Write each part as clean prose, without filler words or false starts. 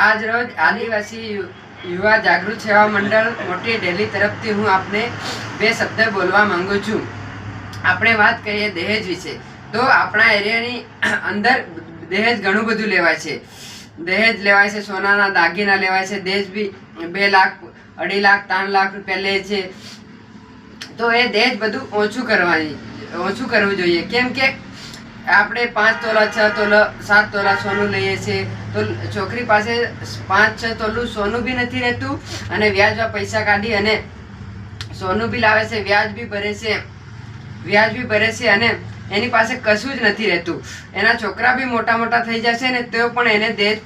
આજ રોજ આદિવાસી યુવા જાગૃત સેવા મંડળ મોટી ડેલી તરફથી હું આપને બે શબ્દ બોલવા માંગુ છું. આપણે વાત કરીએ દહેજ વિશે, તો આપણા એરિયાની અંદર દહેજ ઘણું બધું લેવાય છે. દહેજ લેવાય છે, સોનાના દાગીના લેવાય છે. દહેજ બી 2 લાખ 2.5 લાખ 3 લાખ રૂપિયા લે છે. તો એ દહેજ બધું ઓછું કરવું જોઈએ. કેમ કે આપણે 5 તોલા 6 તોલા 7 તોલા સોનું લઈએ છીએ, તો છોકરી પાસે 5-6 તોલું સોનું બી નથી રહેતું, અને વ્યાજમાં પૈસા કાઢી અને સોનું બી લાવે છે, વ્યાજ બી ભરે છે, અને એની પાસે કશું જ નથી રહેતું. એના છોકરા બી મોટા થઈ જશે ને તો પણ એને દહેજ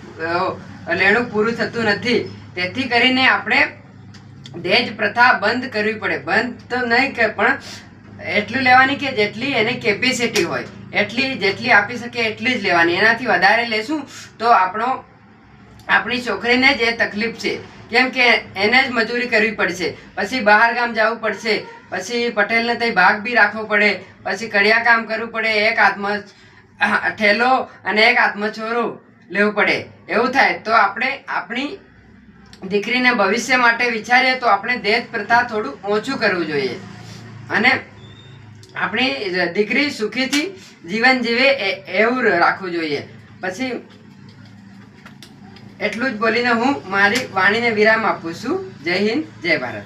લેણું પૂરું થતું નથી. તેથી કરીને આપણે દહેજ પ્રથા બંધ કરવી પડે. બંધ તો નહીં પણ એટલું લેવાની કે જેટલી એની કેપેસિટી હોય, જેટલી આપી શકે એટલી જ લેવાની. એનાથી વધારે લેશું તો આપણી છોકરીને જ એ તકલીફ છે. કેમ કે એને જ મજૂરી કરવી પડશે, પછી બહાર ગામ જવું પડશે, પછી પટેલને ત્યાં ભાગ બી રાખવો પડે, પછી કડિયા કામ કરવું પડે, એક હાથમાં ઠેલો અને એક હાથમાં છોરું લેવું પડે. એવું થાય તો આપણે આપણી દીકરીને ભવિષ્ય માટે વિચારીએ તો આપણે દહેજ પ્રથા થોડું ઓછું કરવું જોઈએ, અને આપણી દીકરી સુખીથી જીવન જીવે એવું રાખવું જોઈએ. પછી એટલું જ બોલીને હું મારી વાણીને વિરામ આપું છું. જય હિન્દ, જય ભારત.